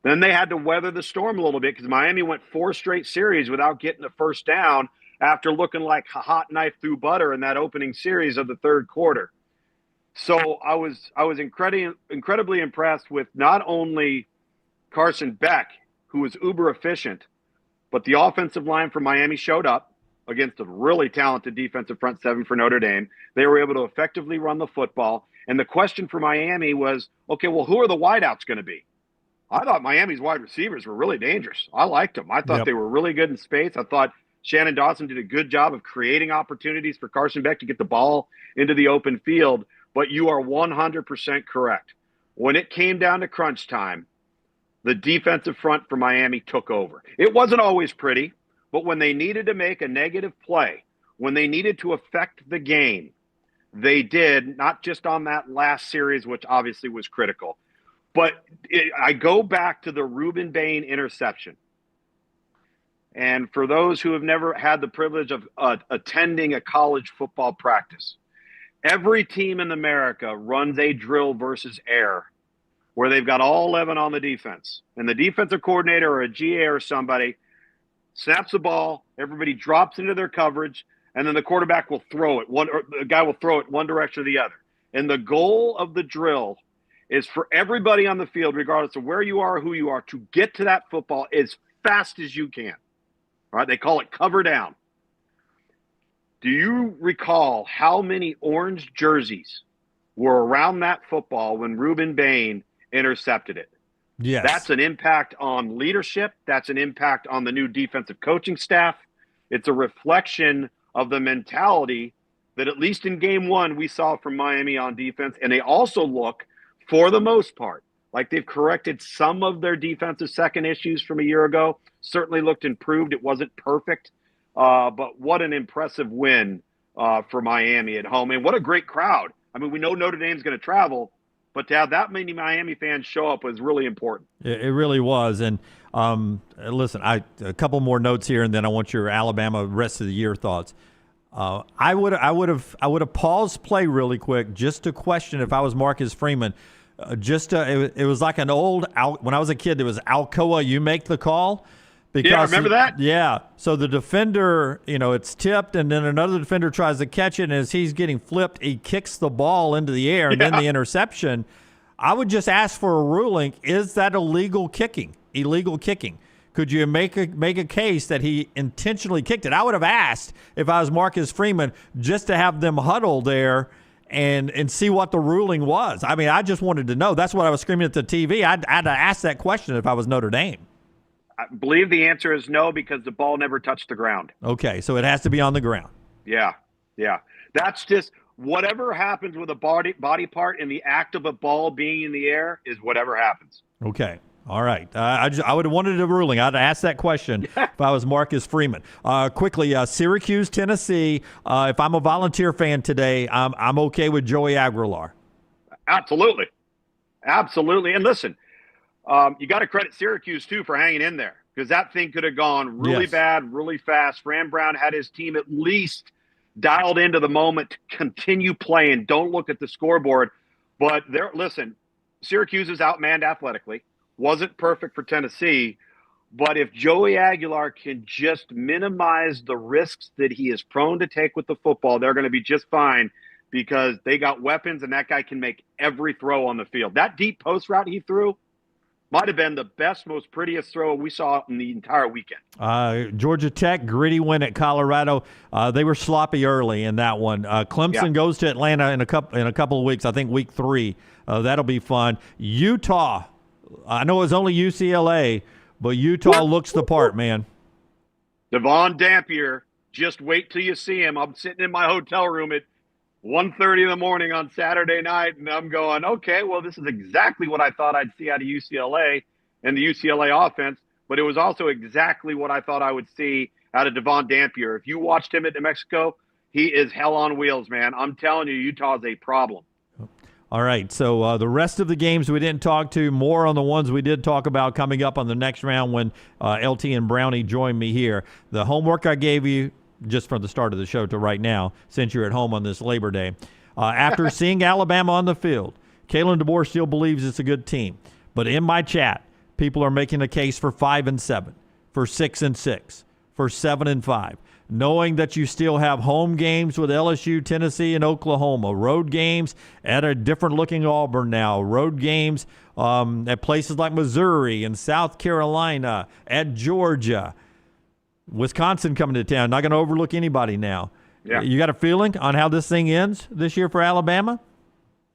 D: Then they had to weather the storm a little bit because Miami went 4 straight series without getting a first down after looking like a hot knife through butter in that opening series of the third quarter. So I was incredibly impressed with not only Carson Beck, who was uber efficient, but the offensive line for Miami showed up against a really talented defensive front 7 for Notre Dame. They were able to effectively run the football. And the question for Miami was, okay, well, who are the wideouts going to be? I thought Miami's wide receivers were really dangerous. I liked them. I thought they were really good in space. I thought Shannon Dawson did a good job of creating opportunities for Carson Beck to get the ball into the open field. But you are 100% correct. When it came down to crunch time, the defensive front for Miami took over. It wasn't always pretty, but when they needed to make a negative play, when they needed to affect the game, they did, not just on that last series, which obviously was critical. But I go back to the Ruben Bain interception. And for those who have never had the privilege of attending a college football practice, every team in America runs a drill versus air where they've got all 11 on the defense. And the defensive coordinator or a GA or somebody snaps the ball, everybody drops into their coverage, and then the quarterback will throw it. The guy will throw it one direction or the other. And the goal of the drill is for everybody on the field, regardless of where you are or who you are, to get to that football as fast as you can. All right? They call it cover down. Do you recall how many orange jerseys were around that football when Ruben Bain intercepted it?
E: Yes.
D: That's an impact on leadership. That's an impact on the new defensive coaching staff. It's a reflection of the mentality that at least in game one we saw from Miami on defense. And they also look, for the most part, like they've corrected some of their defensive second issues from a year ago. Certainly looked improved. It wasn't perfect. But what an impressive win for Miami at home. And what a great crowd. I mean, we know Notre Dame's going to travel, but to have that many Miami fans show up was really important.
E: It really was. And listen, a couple more notes here, and then I want your Alabama rest of the year thoughts. I would have paused play really quick just to question if I was Marcus Freeman. It was like an old when I was a kid. It was Alcoa. You make the call. Because,
D: yeah, remember that?
E: Yeah. So the defender, it's tipped, and then another defender tries to catch it, and as he's getting flipped, he kicks the ball into the air, and then the interception. I would just ask for a ruling. Is that illegal kicking? Illegal kicking. Could you make a case that he intentionally kicked it? I would have asked if I was Marcus Freeman just to have them huddle there and see what the ruling was. I mean, I just wanted to know. That's what I was screaming at the TV. I'd ask that question if I was Notre Dame.
D: I believe the answer is no, because the ball never touched the ground.
E: Okay, so it has to be on the ground.
D: Yeah. That's just whatever happens with a body part in the act of a ball being in the air is whatever happens.
E: Okay. All right. I would have wanted a ruling. I'd ask that question if I was Marcus Freeman. Quickly, Syracuse, Tennessee. If I'm a Volunteer fan today, I'm okay with Joey Aguilar.
D: Absolutely. And listen, you got to credit Syracuse, too, for hanging in there, because that thing could have gone really bad, really fast. Fran Brown had his team at least dialed into the moment to continue playing. Don't look at the scoreboard. But listen, Syracuse is outmanned athletically. Wasn't perfect for Tennessee. But if Joey Aguilar can just minimize the risks that he is prone to take with the football, they're going to be just fine, because they got weapons, and that guy can make every throw on the field. That deep post route he threw might have been the best, most prettiest throw we saw in the entire weekend.
E: Georgia Tech, gritty win at Colorado. They were sloppy early in that one. Clemson goes to Atlanta in a couple of weeks, I think week 3. That'll be fun. Utah, I know it's only UCLA, but Utah looks the part, man.
D: Devon Dampier, just wait till you see him. I'm sitting in my hotel room at 1:30 in the morning on Saturday night, and I'm going, okay, well, this is exactly what I thought I'd see out of UCLA and the UCLA offense, but it was also exactly what I thought I would see out of Devon Dampier. If you watched him at New Mexico, he is hell on wheels, man. I'm telling you, Utah's a problem.
E: All right, so the rest of the games we didn't talk to, more on the ones we did talk about coming up on the next round when LT and Brownie join me here. The homework I gave you just from the start of the show to right now, since you're at home on this Labor Day. After seeing Alabama on the field, Kalen DeBoer still believes it's a good team. But in my chat, people are making a case for 5-7, for 6-6, for 7-5, knowing that you still have home games with LSU, Tennessee, and Oklahoma, road games at a different-looking Auburn now, road games at places like Missouri and South Carolina, at Georgia. Wisconsin coming to town. Not going to overlook anybody now. Yeah. You got a feeling on how this thing ends this year for Alabama?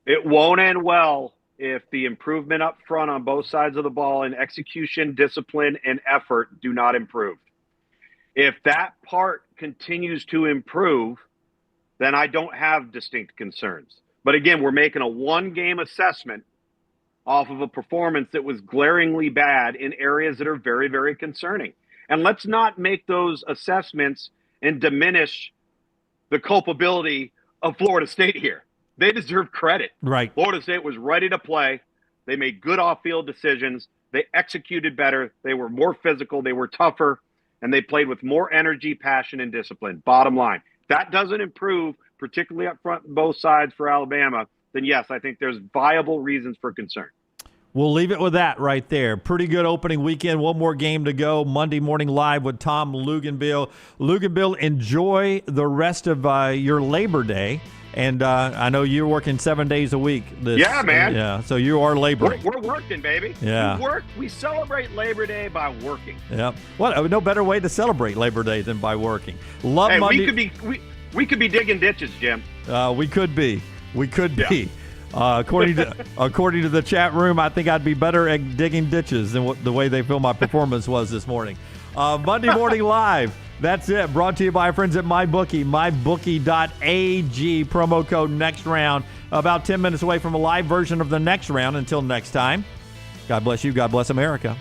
D: It won't end well if the improvement up front on both sides of the ball in execution, discipline, and effort do not improve. If that part continues to improve, then I don't have distinct concerns. But again, we're making a one-game assessment off of a performance that was glaringly bad in areas that are very, very concerning. And let's not make those assessments and diminish the culpability of Florida State here. They deserve credit.
E: Right.
D: Florida State was ready to play. They made good off-field decisions. They executed better. They were more physical. They were tougher. And they played with more energy, passion, and discipline. Bottom line. If that doesn't improve, particularly up front on both sides for Alabama, then yes, I think there's viable reasons for concern.
E: We'll leave it with that right there. Pretty good opening weekend. One more game to go. Monday Morning Live with Tom Luginbill. Luginbill, enjoy the rest of your Labor Day. And I know you're working 7 days a week.
D: Yeah, man.
E: Yeah, so you are laboring.
D: We're working, baby.
E: Yeah.
D: We celebrate Labor Day by working.
E: Yeah. Well, no better way to celebrate Labor Day than by working. Monday.
D: We could be digging ditches, Jim.
E: We could be. We could be. According to the chat room, I think I'd be better at digging ditches than the way they feel my performance was this morning. Monday Morning Live. That's it. Brought to you by our friends at MyBookie. MyBookie.ag. Promo code next round. About 10 minutes away from a live version of the next round. Until next time, God bless you. God bless America.